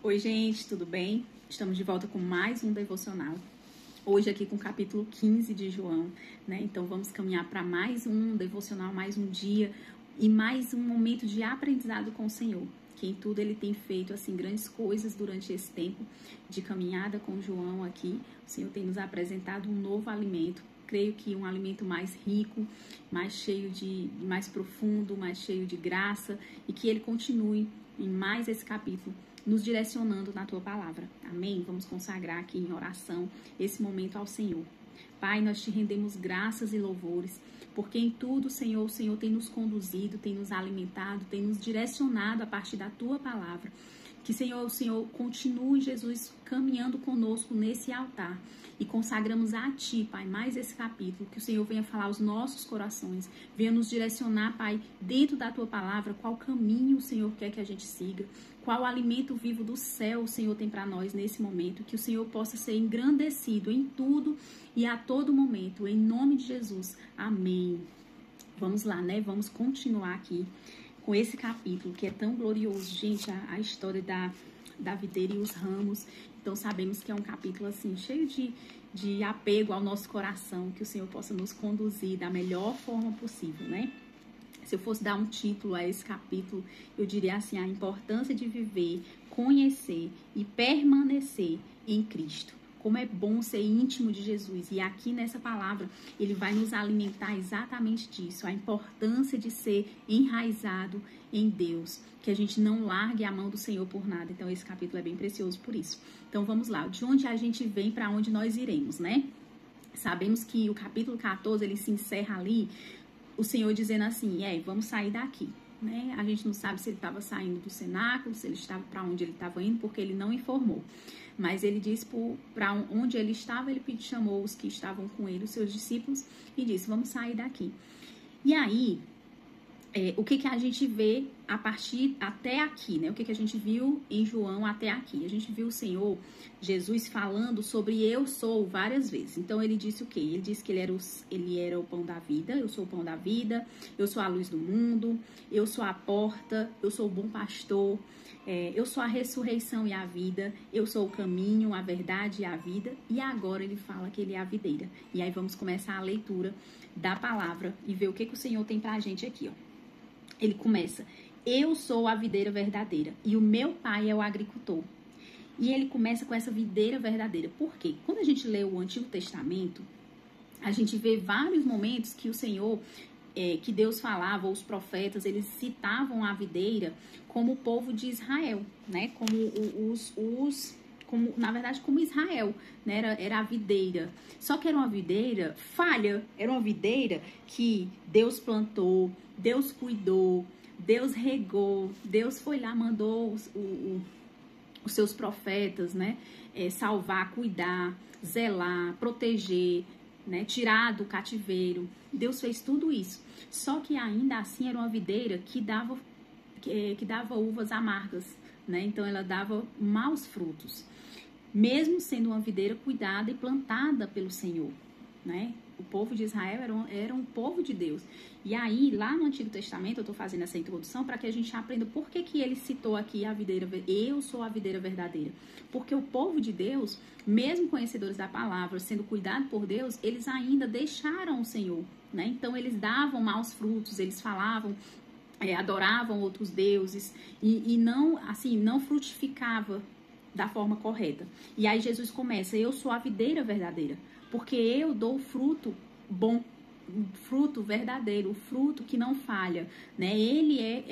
Oi, gente, tudo bem? Estamos de volta com mais um devocional. Hoje aqui com o capítulo 15 de João, né? Então vamos caminhar para mais um devocional, mais um dia e mais um momento de aprendizado com o Senhor. Que em tudo ele tem feito assim grandes coisas durante esse tempo de caminhada com João aqui. O Senhor tem nos apresentado um novo alimento. Creio que um alimento mais rico, mais cheio mais profundo, mais cheio de graça, e que ele continue em mais esse capítulo nos direcionando na tua palavra. Amém? Vamos consagrar aqui em oração esse momento ao Senhor. Pai, nós te rendemos graças e louvores, porque em tudo, Senhor, o Senhor tem nos conduzido, tem nos alimentado, tem nos direcionado a partir da tua palavra. Que, Senhor, o Senhor continue, Jesus, caminhando conosco nesse altar. E consagramos a Ti, Pai, mais esse capítulo. Que o Senhor venha falar aos nossos corações. Venha nos direcionar, Pai, dentro da Tua palavra, qual caminho o Senhor quer que a gente siga. Qual alimento vivo do céu o Senhor tem para nós nesse momento. Que o Senhor possa ser engrandecido em tudo e a todo momento. Em nome de Jesus. Amém. Vamos lá, né? Vamos continuar aqui com esse capítulo que é tão glorioso. Gente, a história da videira e os ramos. Então sabemos que é um capítulo assim cheio de apego ao nosso coração, que o Senhor possa nos conduzir da melhor forma possível, né? Se eu fosse dar um título a esse capítulo, eu diria assim: a importância de viver, conhecer e permanecer em Cristo. Como é bom ser íntimo de Jesus. E aqui nessa palavra, ele vai nos alimentar exatamente disso. A importância de ser enraizado em Deus. Que a gente não largue a mão do Senhor por nada. Então esse capítulo é bem precioso por isso. Então vamos lá. De onde a gente vem, para onde nós iremos, né? Sabemos que o capítulo 14, ele se encerra ali, o Senhor dizendo assim: vamos sair daqui. Né? A gente não sabe se ele estava saindo do cenáculo, se ele estava para onde ele estava indo, porque ele não informou. Mas ele disse para onde ele estava, ele chamou os que estavam com ele, os seus discípulos, e disse: vamos sair daqui. E aí, o que a gente vê a partir até aqui, né? O que a gente viu em João até aqui? A gente viu o Senhor Jesus falando sobre eu sou várias vezes. Então ele disse o quê? Ele disse que ele era o pão da vida. Eu sou o pão da vida, eu sou a luz do mundo, eu sou a porta, eu sou o bom pastor, eu sou a ressurreição e a vida, eu sou o caminho, a verdade e a vida. E agora ele fala que ele é a videira. E aí vamos começar a leitura da palavra e ver o que o Senhor tem pra gente aqui, ó. Ele começa: eu sou a videira verdadeira e o meu pai é o agricultor. E ele começa com essa videira verdadeira. Por quê? Quando a gente lê o Antigo Testamento, a gente vê vários momentos que o Senhor, que Deus falava, os profetas, eles citavam a videira como o povo de Israel, né? Na verdade, como Israel, né? Era a videira. Só que era uma videira falha, era uma videira que Deus plantou, Deus cuidou, Deus regou, Deus foi lá, mandou os seus profetas, né? Salvar, cuidar, zelar, proteger, né? Tirar do cativeiro. Deus fez tudo isso. Só que ainda assim era uma videira que dava uvas amargas, né? Então ela dava maus frutos. Mesmo sendo uma videira cuidada e plantada pelo Senhor, né? O povo de Israel era um povo de Deus. E aí, lá no Antigo Testamento, eu estou fazendo essa introdução para que a gente aprenda por que ele citou aqui a videira. Eu sou a videira verdadeira. Porque o povo de Deus, mesmo conhecedores da palavra, sendo cuidado por Deus, eles ainda deixaram o Senhor, né? Então, eles davam maus frutos, eles falavam, adoravam outros deuses e não frutificava da forma correta. E aí Jesus começa: eu sou a videira verdadeira, porque eu dou fruto bom, fruto verdadeiro, o fruto que não falha, né? Ele é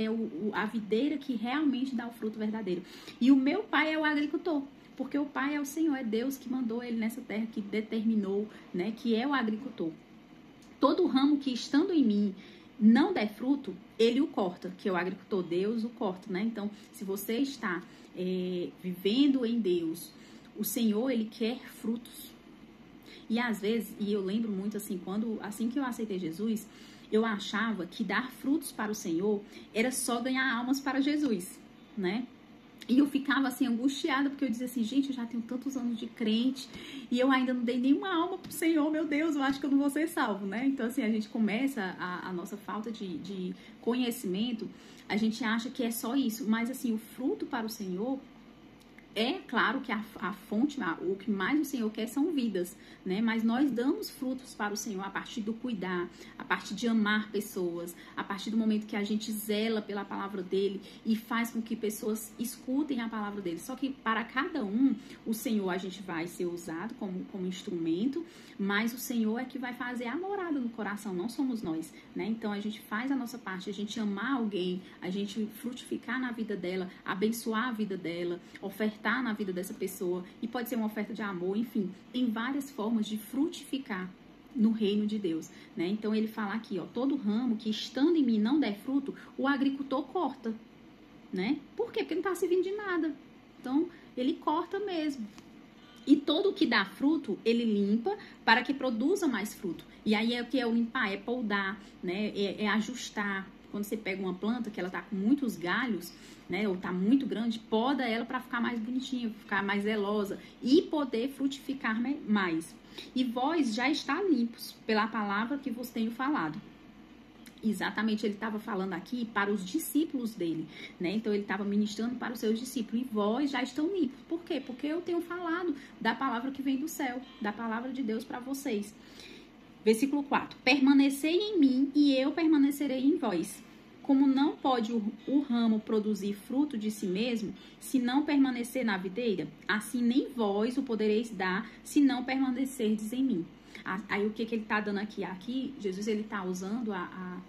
a videira que realmente dá o fruto verdadeiro. E o meu pai é o agricultor, porque o pai é o Senhor, é Deus que mandou ele nessa terra, que determinou, né? Que é o agricultor. Todo ramo que estando em mim não der fruto, ele o corta, que é o agricultor, Deus o corta, né? Então, se você está vivendo em Deus, o Senhor, ele quer frutos. E às vezes, e eu lembro muito assim, assim que eu aceitei Jesus, eu achava que dar frutos para o Senhor era só ganhar almas para Jesus, né? E eu ficava assim angustiada, porque eu dizia assim: gente, eu já tenho tantos anos de crente e eu ainda não dei nenhuma alma pro Senhor, meu Deus, eu acho que eu não vou ser salvo, né? Então assim, a gente começa a nossa falta de conhecimento, a gente acha que é só isso, mas assim, o fruto para o Senhor É claro que a fonte, o que mais o Senhor quer são vidas, né? Mas nós damos frutos para o Senhor a partir do cuidar, a partir de amar pessoas, a partir do momento que a gente zela pela palavra dele e faz com que pessoas escutem a palavra dele. Só que para cada um, o Senhor, a gente vai ser usado como instrumento, mas o Senhor é que vai fazer a morada no coração, não somos nós, né? Então a gente faz a nossa parte, a gente amar alguém, a gente frutificar na vida dela, abençoar a vida dela, ofertar na vida dessa pessoa, e pode ser uma oferta de amor, enfim, tem várias formas de frutificar no reino de Deus, né? Então ele fala aqui, ó, todo ramo que estando em mim não der fruto, o agricultor corta, né? Por quê? Porque não está servindo de nada. Então ele corta mesmo. E todo o que dá fruto, ele limpa para que produza mais fruto. E aí é o que é o limpar, é podar, né? É ajustar. Quando você pega uma planta que ela tá com muitos galhos, né, ou tá muito grande, poda ela para ficar mais bonitinha, ficar mais zelosa e poder frutificar mais. E vós já está limpos pela palavra que vos tenho falado. Exatamente, ele estava falando aqui para os discípulos dele, né? Então ele estava ministrando para os seus discípulos. E vós já estão limpos. Por quê? Porque eu tenho falado da palavra que vem do céu, da palavra de Deus para vocês. Versículo 4. Permanecei em mim e eu permanecerei em vós. Como não pode o ramo produzir fruto de si mesmo, se não permanecer na videira, assim nem vós o podereis dar, se não permanecerdes em mim. Aí o que ele está dando aqui? Aqui, Jesus ele está usando a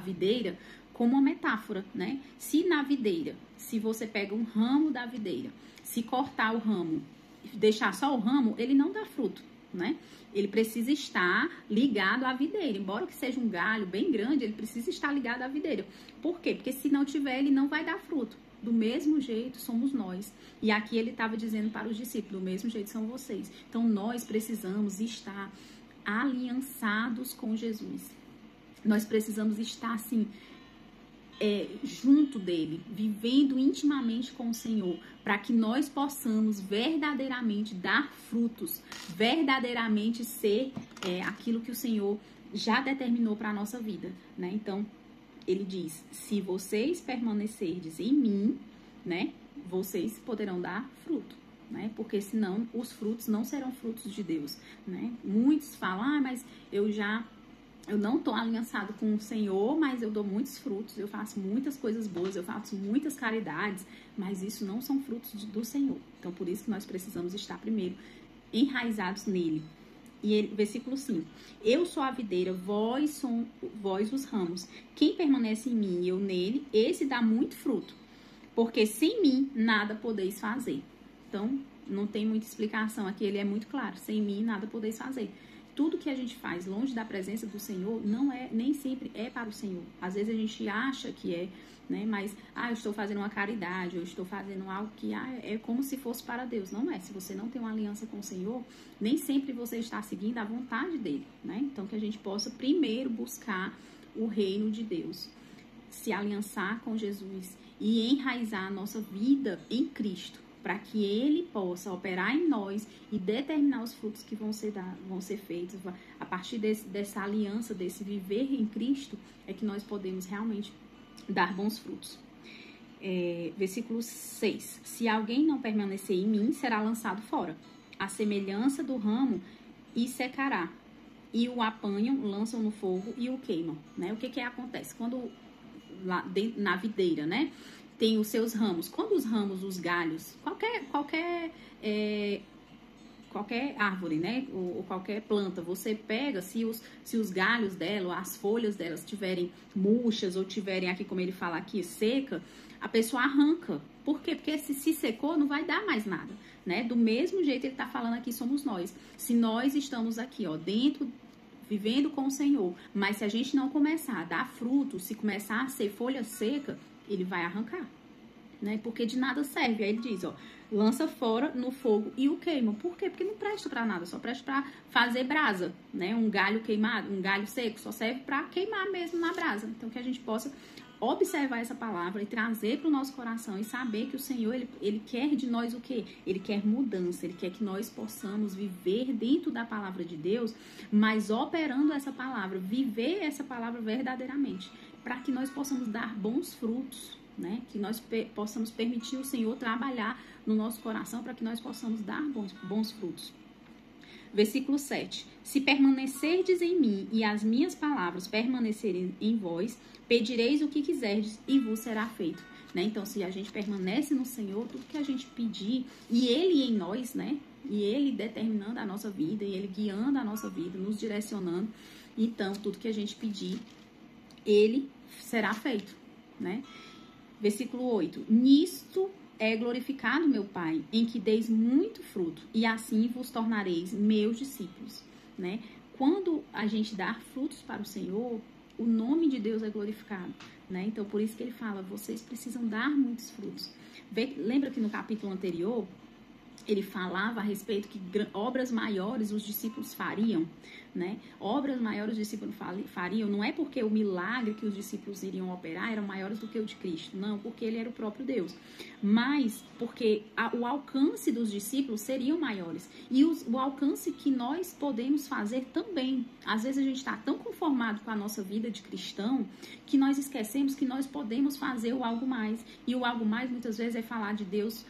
videira como uma metáfora, né? Se na videira, se você pega um ramo da videira, se cortar o ramo, deixar só o ramo, ele não dá fruto, né? Ele precisa estar ligado à videira. Embora que seja um galho bem grande, ele precisa estar ligado à videira. Por quê? Porque se não tiver, ele não vai dar fruto. Do mesmo jeito somos nós. E aqui ele estava dizendo para os discípulos, do mesmo jeito são vocês. Então nós precisamos estar aliançados com Jesus. Nós precisamos estar assim, junto dele, vivendo intimamente com o Senhor, para que nós possamos verdadeiramente dar frutos, verdadeiramente ser aquilo que o Senhor já determinou para a nossa vida, né? Então, ele diz, se vocês permanecerdes em mim, né, vocês poderão dar fruto, né? Porque senão os frutos não serão frutos de Deus, né? Muitos falam, mas eu não estou aliançado com o Senhor, mas eu dou muitos frutos, eu faço muitas coisas boas, eu faço muitas caridades, mas isso não são frutos do Senhor. Então, por isso que nós precisamos estar primeiro enraizados nele. E versículo 5. Eu sou a videira, vós os ramos. Quem permanece em mim e eu nele, esse dá muito fruto. Porque sem mim nada podeis fazer. Então, não tem muita explicação aqui, ele é muito claro. Sem mim nada podeis fazer. Tudo que a gente faz longe da presença do Senhor nem sempre é para o Senhor. Às vezes a gente acha que é, né? Mas, eu estou fazendo uma caridade, eu estou fazendo algo que é como se fosse para Deus. Não é. Se você não tem uma aliança com o Senhor, nem sempre você está seguindo a vontade dele, né? Então, que a gente possa primeiro buscar o reino de Deus, se aliançar com Jesus e enraizar a nossa vida em Cristo, para que ele possa operar em nós e determinar os frutos que vão ser feitos. A partir dessa aliança, desse viver em Cristo, é que nós podemos realmente dar bons frutos. Versículo 6. Se alguém não permanecer em mim, será lançado fora. A semelhança do ramo, e secará. E o apanham, lançam no fogo e o queimam. Né? O que acontece? Quando lá na videira, né? Tem os seus ramos. Quando os ramos, os galhos, qualquer árvore, né? Ou qualquer planta, você pega, se os galhos dela, as folhas delas tiverem murchas ou tiverem aqui, como ele fala aqui, seca, a pessoa arranca. Por quê? Porque se secou, não vai dar mais nada, né? Do mesmo jeito ele tá falando aqui, somos nós. Se nós estamos aqui, ó, dentro, vivendo com o Senhor, mas se a gente não começar a dar fruto, se começar a ser folha seca, ele vai arrancar, né? Porque de nada serve. Aí ele diz, ó, lança fora no fogo e o queima. Por quê? Porque não presta para nada, só presta para fazer brasa, né? Um galho queimado, um galho seco, só serve para queimar mesmo na brasa. Então, que a gente possa observar essa palavra e trazer para o nosso coração e saber que o Senhor, ele quer de nós o quê? Ele quer mudança, ele quer que nós possamos viver dentro da palavra de Deus, mas operando essa palavra, viver essa palavra verdadeiramente, para que nós possamos dar bons frutos, né? Que nós possamos permitir o Senhor trabalhar no nosso coração para que nós possamos dar bons frutos. Versículo 7. Se permanecerdes em mim e as minhas palavras permanecerem em vós, pedireis o que quiserdes e vos será feito. Né? Então, se a gente permanece no Senhor, tudo que a gente pedir, e Ele em nós, né? E Ele determinando a nossa vida, e Ele guiando a nossa vida, nos direcionando, então, tudo que a gente pedir, Ele será feito, né? Versículo 8. Nisto é glorificado meu Pai, em que deis muito fruto, e assim vos tornareis meus discípulos, né? Quando a gente dá frutos para o Senhor, o nome de Deus é glorificado, né? Então, por isso que ele fala, vocês precisam dar muitos frutos. Lembra que no capítulo anterior, ele falava a respeito que obras maiores os discípulos fariam, né? Obras maiores os discípulos fariam, não é porque o milagre que os discípulos iriam operar eram maiores do que o de Cristo, não, porque ele era o próprio Deus, mas porque o alcance dos discípulos seriam maiores, e o alcance que nós podemos fazer também. Às vezes a gente está tão conformado com a nossa vida de cristão, que nós esquecemos que nós podemos fazer o algo mais, e o algo mais muitas vezes é falar de Deus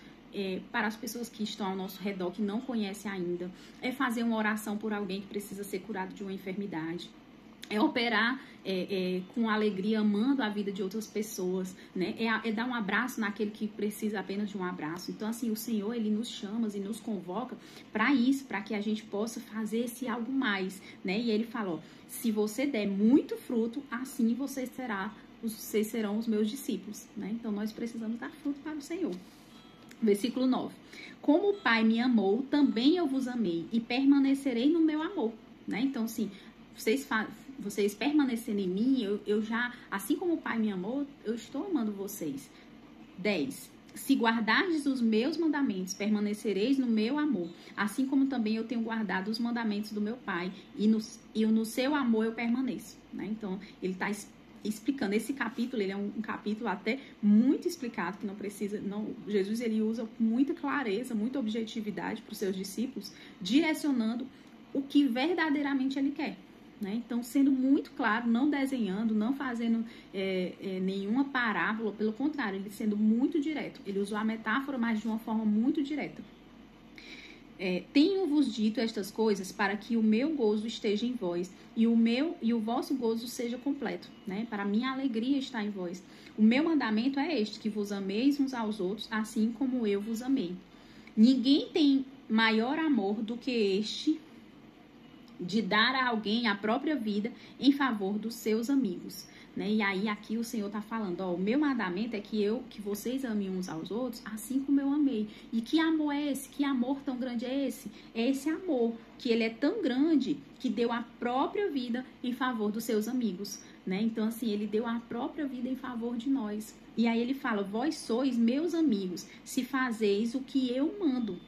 para as pessoas que estão ao nosso redor, que não conhecem ainda, é fazer uma oração por alguém que precisa ser curado de uma enfermidade, é operar com alegria, amando a vida de outras pessoas, né? É dar um abraço naquele que precisa apenas de um abraço. Então, assim, o Senhor, Ele nos chama e nos convoca para isso, para que a gente possa fazer esse algo mais, né? E Ele falou, se você der muito fruto, assim vocês serão os meus discípulos, né? Então, nós precisamos dar fruto para o Senhor. Versículo 9. Como o Pai me amou, também eu vos amei e permanecerei no meu amor, né? Então, assim, vocês permanecendo em mim, eu já, assim como o Pai me amou, eu estou amando vocês. 10. Se guardardes os meus mandamentos, permanecereis no meu amor, assim como também eu tenho guardado os mandamentos do meu Pai, e no seu amor eu permaneço, né? Então, ele está explicando. Esse capítulo, ele é um capítulo até muito explicado, que Jesus, ele usa com muita clareza, muita objetividade para os seus discípulos, direcionando o que verdadeiramente ele quer, né? Então, sendo muito claro, não desenhando, não fazendo nenhuma parábola, pelo contrário, ele sendo muito direto. Ele usou a metáfora, mas de uma forma muito direta. Tenho-vos dito estas coisas para que o meu gozo esteja em vós e o vosso gozo seja completo, né? Para a minha alegria está em vós. O meu mandamento é este, que vos ameis uns aos outros, assim como eu vos amei. Ninguém tem maior amor do que este, de dar a alguém a própria vida em favor dos seus amigos, né? E aí aqui o Senhor está falando, o meu mandamento é que vocês amem uns aos outros, assim como eu amei. E que amor é esse? Que amor tão grande é esse? É esse amor, que ele é tão grande, que deu a própria vida em favor dos seus amigos, né? Então, assim, ele deu a própria vida em favor de nós. E aí ele fala, vós sois meus amigos, se fazeis o que eu mando.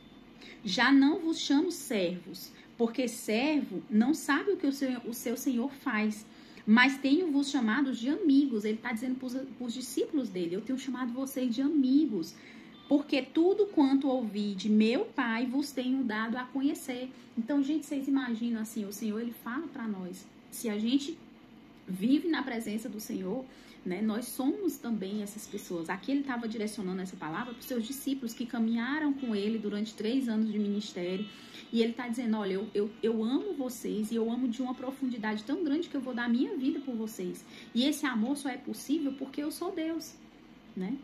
Já não vos chamo servos, porque servo não sabe o que o seu Senhor faz. Mas tenho-vos chamado de amigos. Ele está dizendo para os discípulos dele, eu tenho chamado vocês de amigos, porque tudo quanto ouvi de meu Pai vos tenho dado a conhecer. Então, gente, vocês imaginam assim, o Senhor, ele fala para nós, se a gente vive na presença do Senhor, né, nós somos também essas pessoas. Aqui ele estava direcionando essa palavra para os seus discípulos que caminharam com ele durante 3 anos de ministério. E ele está dizendo, olha, eu amo vocês e eu amo de uma profundidade tão grande que eu vou dar a minha vida por vocês. E esse amor só é possível porque eu sou Deus, né?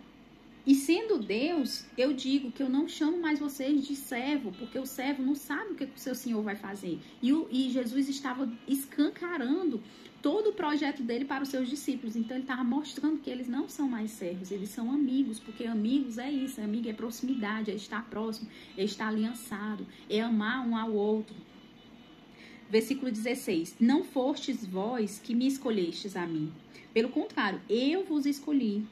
E sendo Deus, eu digo que eu não chamo mais vocês de servo, porque o servo não sabe o que o seu Senhor vai fazer. E Jesus estava escancarando todo o projeto dele para os seus discípulos. Então, ele estava mostrando que eles não são mais servos, eles são amigos, porque amigos é isso, amigo é proximidade, é estar próximo, é estar aliançado, é amar um ao outro. Versículo 16. Não fostes vós que me escolhestes a mim. Pelo contrário, eu vos escolhi,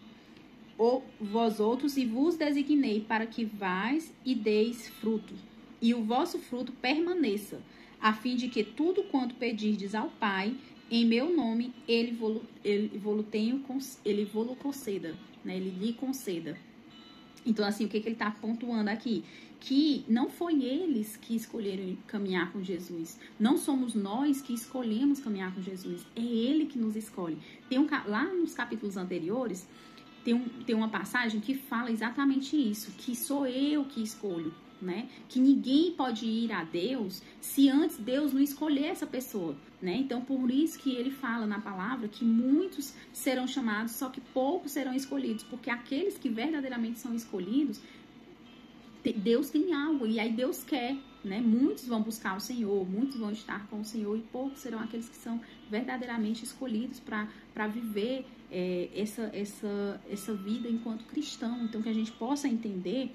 vós outros, e vos designei para que vás e deis fruto, e o vosso fruto permaneça, a fim de que tudo quanto pedirdes ao Pai, em meu nome, ele vos conceda, né? Ele lhe conceda. Então, assim, o que ele está pontuando aqui? Que não foi eles que escolheram caminhar com Jesus. Não somos nós que escolhemos caminhar com Jesus. É Ele que nos escolhe. Lá nos capítulos anteriores, tem uma passagem que fala exatamente isso, que sou eu que escolho, né? Que ninguém pode ir a Deus se antes Deus não escolher essa pessoa, né? Então, por isso que ele fala na palavra que muitos serão chamados, só que poucos serão escolhidos, porque aqueles que verdadeiramente são escolhidos, Deus tem algo, e aí Deus quer, né? Muitos vão buscar o Senhor, muitos vão estar com o Senhor, e poucos serão aqueles que são verdadeiramente escolhidos para viver essa vida enquanto cristão. Então, que a gente possa entender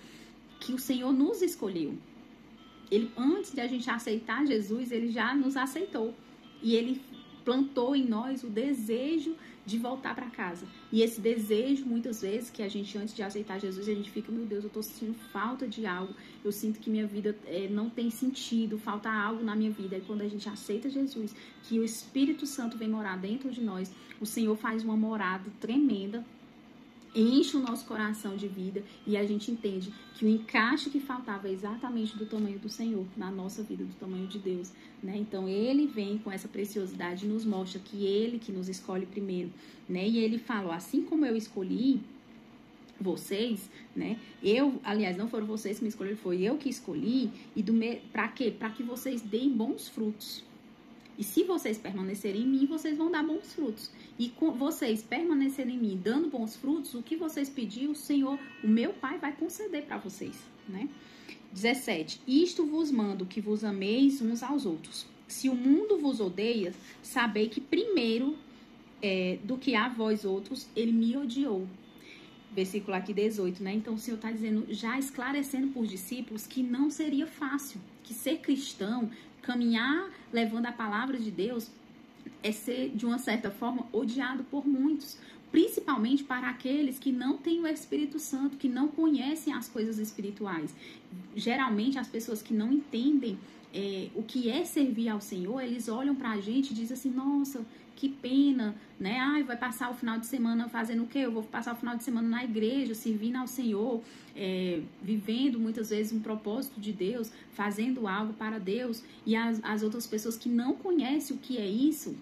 que o Senhor nos escolheu. Ele, antes de a gente aceitar Jesus, ele já nos aceitou. E ele plantou em nós o desejo de voltar para casa. E esse desejo, muitas vezes, que a gente, antes de aceitar Jesus, a gente fica, meu Deus, eu tô sentindo falta de algo. Eu sinto que minha vida não tem sentido, falta algo na minha vida. E quando a gente aceita Jesus, que o Espírito Santo vem morar dentro de nós, o Senhor faz uma morada tremenda, enche o nosso coração de vida, e a gente entende que o encaixe que faltava é exatamente do tamanho do Senhor na nossa vida, do tamanho de Deus, né? Então ele vem com essa preciosidade e nos mostra que ele que nos escolhe primeiro, né? E ele falou, assim como eu escolhi vocês, né? Aliás, não foram vocês que me escolheram, foi eu que escolhi. E para quê? Para que vocês deem bons frutos. E se vocês permanecerem em mim, vocês vão dar bons frutos. E com vocês permanecerem em mim, dando bons frutos, o que vocês pedirem, o Senhor, o meu Pai, vai conceder para vocês, né? 17. Isto vos mando, que vos ameis uns aos outros. Se o mundo vos odeia, sabei que primeiro do que a vós outros, ele me odiou. Versículo aqui 18, né? Então o Senhor está dizendo, já esclarecendo para os discípulos que não seria fácil, que ser cristão, caminhar levando a palavra de Deus, é ser, de uma certa forma, odiado por muitos, principalmente para aqueles que não têm o Espírito Santo, que não conhecem as coisas espirituais. Geralmente, as pessoas que não entendem o que é servir ao Senhor, eles olham para a gente e dizem assim, nossa, que pena, né? Ai, vai passar o final de semana fazendo o quê? Eu vou passar o final de semana na igreja, servindo ao Senhor, vivendo muitas vezes um propósito de Deus, fazendo algo para Deus. E as outras pessoas que não conhecem o que é isso,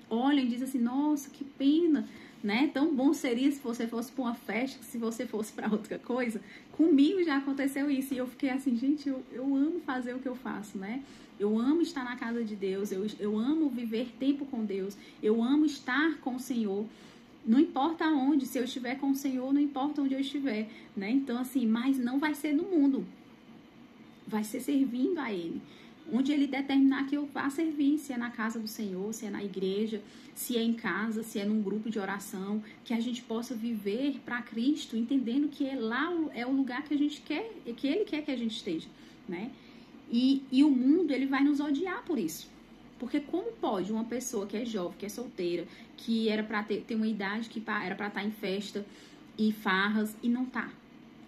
olham e dizem assim, nossa, que pena, né? Tão bom seria se você fosse para uma festa, se você fosse para outra coisa. Comigo já aconteceu isso e eu fiquei assim, gente, eu amo fazer o que eu faço, né? Eu amo estar na casa de Deus, eu amo viver tempo com Deus, eu amo estar com o Senhor, não importa onde, se eu estiver com o Senhor, não importa onde eu estiver, né? Então, assim, mas não vai ser no mundo, vai ser servindo a Ele. Onde Ele determinar que eu vá servir, se é na casa do Senhor, se é na igreja, se é em casa, se é num grupo de oração, que a gente possa viver para Cristo, entendendo que lá é o lugar que a gente quer, que Ele quer que a gente esteja, né? E o mundo, ele vai nos odiar por isso. Porque como pode uma pessoa que é jovem, que é solteira, que era para ter uma idade que era para estar em festa e farras e não tá?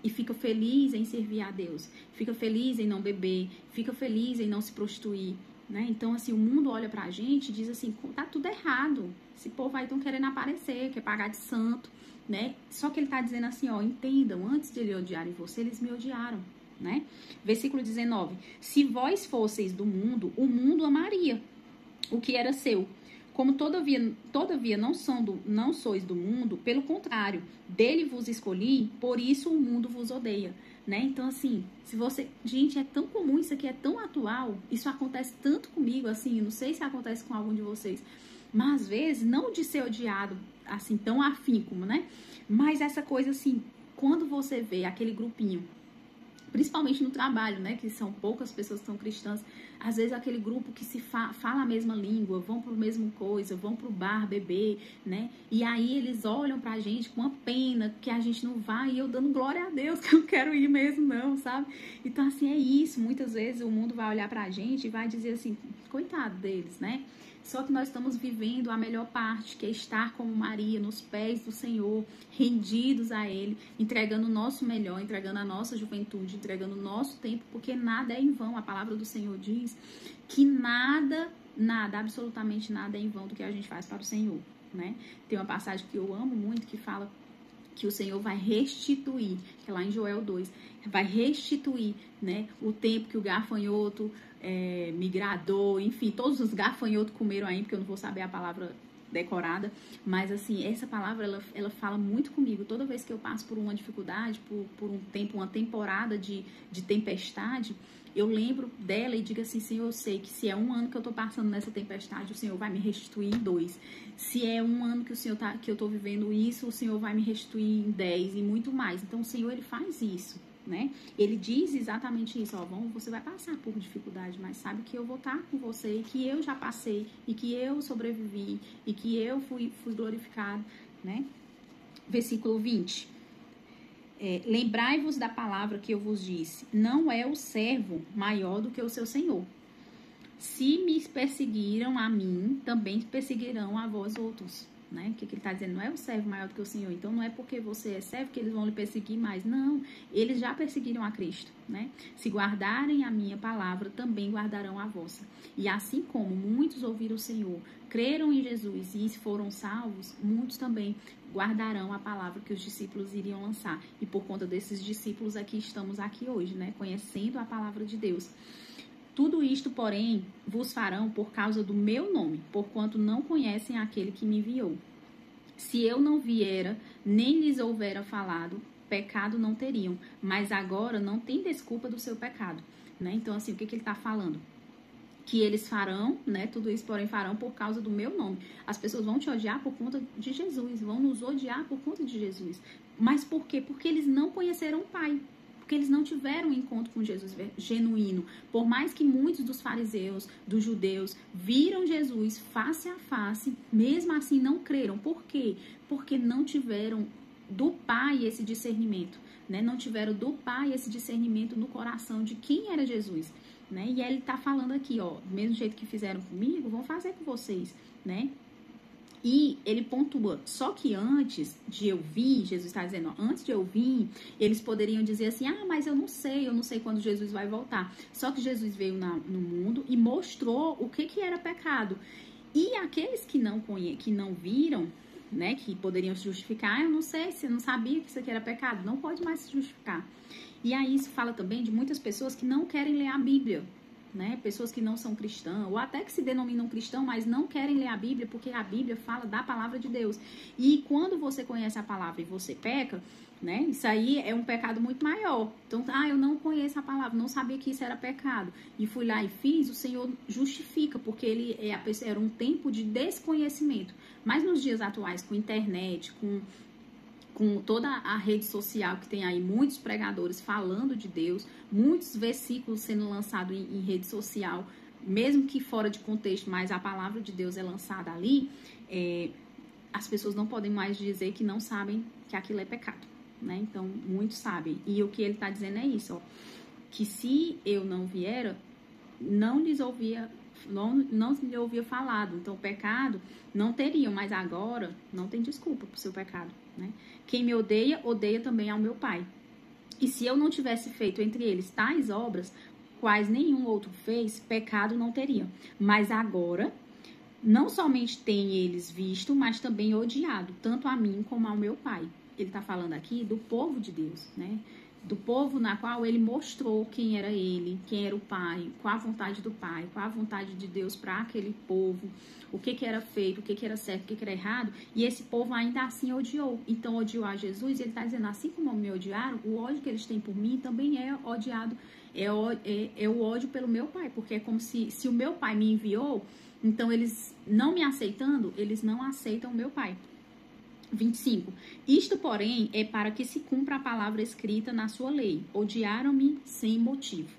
E fica feliz em servir a Deus, fica feliz em não beber, fica feliz em não se prostituir, né? Então, assim, o mundo olha pra gente e diz assim, tá tudo errado, esse povo aí estão querendo aparecer, quer pagar de santo, né? Só que ele tá dizendo assim, ó, entendam, antes de ele odiarem você, eles me odiaram, né? Versículo 19, se vós fosseis do mundo, o mundo amaria o que era seu. Como todavia não sois do mundo, pelo contrário, dele vos escolhi, por isso o mundo vos odeia, né? Então, assim, se você... Gente, é tão comum isso aqui, é tão atual, isso acontece tanto comigo, assim, não sei se acontece com algum de vocês, mas às vezes, não de ser odiado, assim, tão afinco, né? Mas essa coisa, assim, quando você vê aquele grupinho, principalmente no trabalho, né, que são poucas pessoas que são cristãs, às vezes aquele grupo que se fala a mesma língua, vão para a mesma coisa, vão para o bar beber, né, e aí eles olham pra gente com uma pena que a gente não vai, e eu dando glória a Deus que eu não quero ir mesmo não, sabe? Então, assim, é isso, muitas vezes o mundo vai olhar pra gente e vai dizer assim, coitado deles, né? Só que nós estamos vivendo a melhor parte, que é estar como Maria, nos pés do Senhor, rendidos a Ele, entregando o nosso melhor, entregando a nossa juventude, entregando o nosso tempo, porque nada é em vão. A palavra do Senhor diz que nada, absolutamente nada é em vão do que a gente faz para o Senhor, né? Tem uma passagem que eu amo muito, que fala que o Senhor vai restituir, que é lá em Joel 2, vai restituir, né, o tempo que o gafanhoto migrador, enfim, todos os gafanhotos comeram aí, porque eu não vou saber a palavra decorada, mas assim, essa palavra, ela fala muito comigo. Toda vez que eu passo por uma dificuldade, por um tempo, uma temporada de tempestade, eu lembro dela e digo assim, Senhor, eu sei que se é um ano que eu tô passando nessa tempestade, o Senhor vai me restituir em 2. Se é um ano que que eu tô vivendo isso, o Senhor vai me restituir em 10 e muito mais. Então, o Senhor, ele faz isso, né? Ele diz exatamente isso, ó, você vai passar por dificuldade, mas sabe que eu vou estar com você, e que eu já passei, e que eu sobrevivi, e que eu fui glorificado, né? Versículo 20. Lembrai-vos da palavra que eu vos disse, não é o servo maior do que o seu senhor. Se me perseguiram a mim, também perseguirão a vós outros. Né? O que ele está dizendo? Não é o servo maior do que o Senhor. Então, não é porque você é servo que eles vão lhe perseguir mais. Não, eles já perseguiram a Cristo. Né? Se guardarem a minha palavra, também guardarão a vossa. E assim como muitos ouviram o Senhor, creram em Jesus e foram salvos, muitos também guardarão a palavra que os discípulos iriam lançar. E por conta desses discípulos aqui, estamos aqui hoje, né? Conhecendo a palavra de Deus. Tudo isto, porém, vos farão por causa do meu nome, porquanto não conhecem aquele que me enviou. Se eu não viera, nem lhes houvera falado, pecado não teriam, mas agora não tem desculpa do seu pecado. Né? Então, assim, o que ele está falando? Que eles farão, né? Tudo isso, porém, farão por causa do meu nome. As pessoas vão te odiar por conta de Jesus, vão nos odiar por conta de Jesus. Mas por quê? Porque eles não conheceram o Pai. Porque eles não tiveram um encontro com Jesus genuíno. Por mais que muitos dos fariseus, dos judeus, viram Jesus face a face, mesmo assim não creram. Por quê? Porque não tiveram do Pai esse discernimento, né? Não tiveram do Pai esse discernimento no coração de quem era Jesus, né? E ele está falando aqui, ó, do mesmo jeito que fizeram comigo, vão fazer com vocês, né? E ele pontua, só que antes de eu vir, Jesus está dizendo, ó, antes de eu vir, eles poderiam dizer assim, mas eu não sei quando Jesus vai voltar. Só que Jesus veio no mundo e mostrou o que era pecado. E aqueles que não viram, né, que poderiam se justificar, eu não sei, você não sabia que isso aqui era pecado, não pode mais se justificar. E aí isso fala também de muitas pessoas que não querem ler a Bíblia. Né? Pessoas que não são cristãs, ou até que se denominam cristão, mas não querem ler a Bíblia, porque a Bíblia fala da palavra de Deus. E quando você conhece a palavra e você peca, né? Isso aí é um pecado muito maior. Então, eu não conheço a palavra, não sabia que isso era pecado. E fui lá e fiz, o Senhor justifica, porque era um tempo de desconhecimento. Mas nos dias atuais, com internet, com toda a rede social que tem aí, muitos pregadores falando de Deus, muitos versículos sendo lançados em rede social, mesmo que fora de contexto, mas a palavra de Deus é lançada ali, as pessoas não podem mais dizer que não sabem que aquilo é pecado, né? Então, muitos sabem. E o que ele está dizendo é isso, ó, que se eu não viera, não lhe ouvia falado. Então, o pecado não teriam, mas agora não tem desculpa para o seu pecado. Né? Quem me odeia, odeia também ao meu Pai. E se eu não tivesse feito entre eles tais obras, quais nenhum outro fez, pecado não teriam. Mas agora, não somente tem eles visto, mas também odiado, tanto a mim como ao meu Pai. Ele está falando aqui do povo de Deus, né? Do povo na qual ele mostrou quem era ele, quem era o Pai, qual a vontade do Pai, qual a vontade de Deus para aquele povo, o que era feito, o que era certo, o que era errado, e esse povo ainda assim odiou. Então odiou a Jesus, e ele está dizendo, assim como me odiaram, o ódio que eles têm por mim também é odiado, é o ódio pelo meu Pai, porque é como se o meu Pai me enviou, então eles não me aceitando, eles não aceitam o meu Pai. 25. Isto, porém, é para que se cumpra a palavra escrita na sua lei. Odiaram-me sem motivo.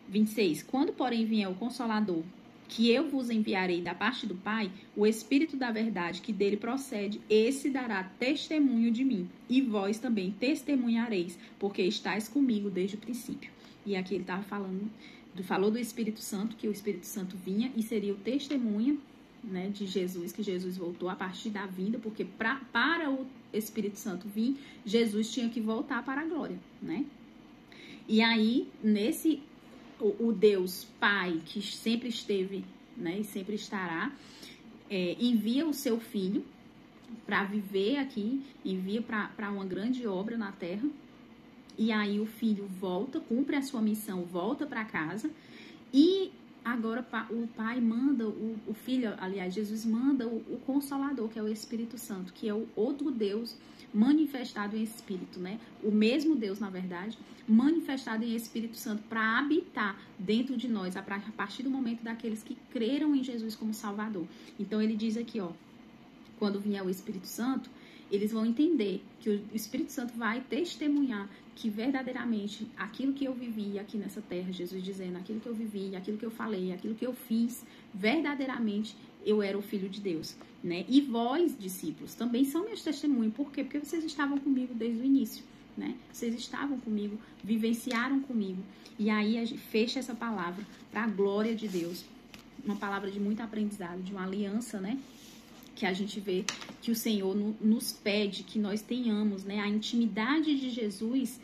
26. Quando, porém, vier o Consolador, que eu vos enviarei da parte do Pai, o Espírito da verdade que dele procede, esse dará testemunho de mim. E vós também testemunhareis, porque estáis comigo desde o princípio. E aqui ele estava falou do Espírito Santo, que o Espírito Santo vinha e seria o testemunha, né, de Jesus, que Jesus voltou a partir da vinda, porque para o Espírito Santo vir, Jesus tinha que voltar para a glória, né? E aí, o Deus Pai, que sempre esteve, né, e sempre estará, envia o seu Filho para viver aqui, envia para uma grande obra na terra, e aí o Filho volta, cumpre a sua missão, volta para casa, e agora o Pai manda, o Filho, aliás, Jesus manda o Consolador, que é o Espírito Santo, que é o outro Deus manifestado em Espírito, né? O mesmo Deus, na verdade, manifestado em Espírito Santo para habitar dentro de nós, a partir do momento daqueles que creram em Jesus como Salvador. Então, ele diz aqui, ó, quando vier o Espírito Santo, eles vão entender que o Espírito Santo vai testemunhar que verdadeiramente aquilo que eu vivi aqui nessa terra, Jesus dizendo, aquilo que eu vivi, aquilo que eu falei, aquilo que eu fiz, verdadeiramente eu era o Filho de Deus, né? E vós, discípulos, também são meus testemunhos. Por quê? Porque vocês estavam comigo desde o início, né? Vocês estavam comigo, vivenciaram comigo. E aí a gente fecha essa palavra para a glória de Deus. Uma palavra de muito aprendizado, de uma aliança, né? Que a gente vê que o Senhor nos pede que nós tenhamos, né? A intimidade de Jesus,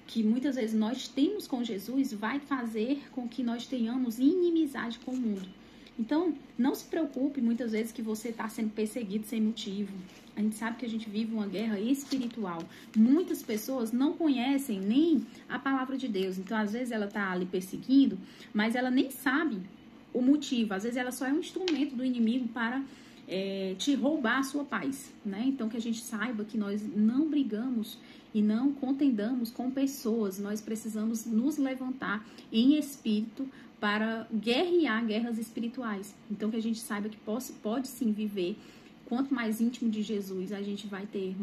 que muitas vezes nós temos com Jesus, vai fazer com que nós tenhamos inimizade com o mundo. Então, não se preocupe muitas vezes que você está sendo perseguido sem motivo. A gente sabe que a gente vive uma guerra espiritual. Muitas pessoas não conhecem nem a palavra de Deus. Então, às vezes ela está ali perseguindo, mas ela nem sabe o motivo. Às vezes ela só é um instrumento do inimigo para te roubar a sua paz, né? Então, que a gente saiba que nós não brigamos e não contendamos com pessoas. Nós precisamos nos levantar em espírito para guerrear guerras espirituais. Então, que a gente saiba que pode sim viver. Quanto mais íntimo de Jesus, a gente vai ter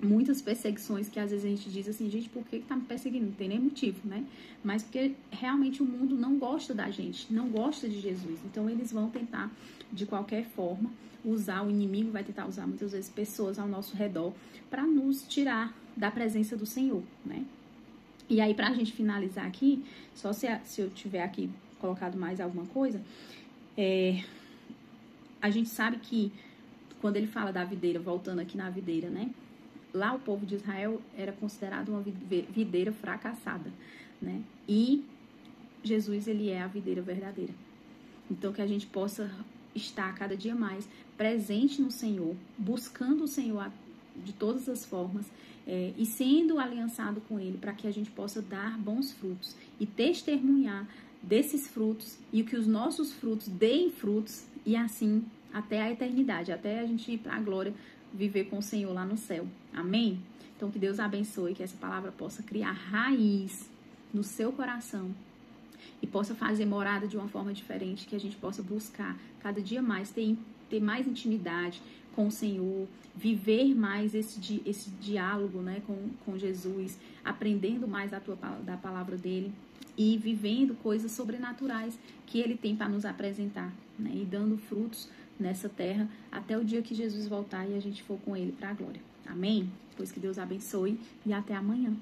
muitas perseguições que às vezes a gente diz assim, gente, por que tá me perseguindo? Não tem nem motivo, né? Mas porque realmente o mundo não gosta da gente, não gosta de Jesus. Então, eles vão tentar, de qualquer forma, o inimigo vai tentar usar muitas vezes pessoas ao nosso redor para nos tirar da presença do Senhor, né? E aí, pra gente finalizar aqui, só se eu tiver aqui colocado mais alguma coisa, a gente sabe que quando ele fala da videira, voltando aqui na videira, né? Lá o povo de Israel era considerado uma videira fracassada, né? E Jesus, ele é a videira verdadeira. Então, que a gente possa estar cada dia mais presente no Senhor, buscando o Senhor de todas as formas, e sendo aliançado com Ele, para que a gente possa dar bons frutos e testemunhar desses frutos e que os nossos frutos deem frutos, e assim até a eternidade, até a gente ir para a glória, viver com o Senhor lá no céu. Amém? Então, que Deus abençoe, que essa palavra possa criar raiz no seu coração e possa fazer morada de uma forma diferente, que a gente possa buscar cada dia mais ter mais intimidade com o Senhor, viver mais esse diálogo, né, com Jesus, aprendendo mais da palavra dele e vivendo coisas sobrenaturais que ele tem para nos apresentar, né, e dando frutos nessa terra até o dia que Jesus voltar e a gente for com ele para a glória. Amém? Pois que Deus abençoe e até amanhã.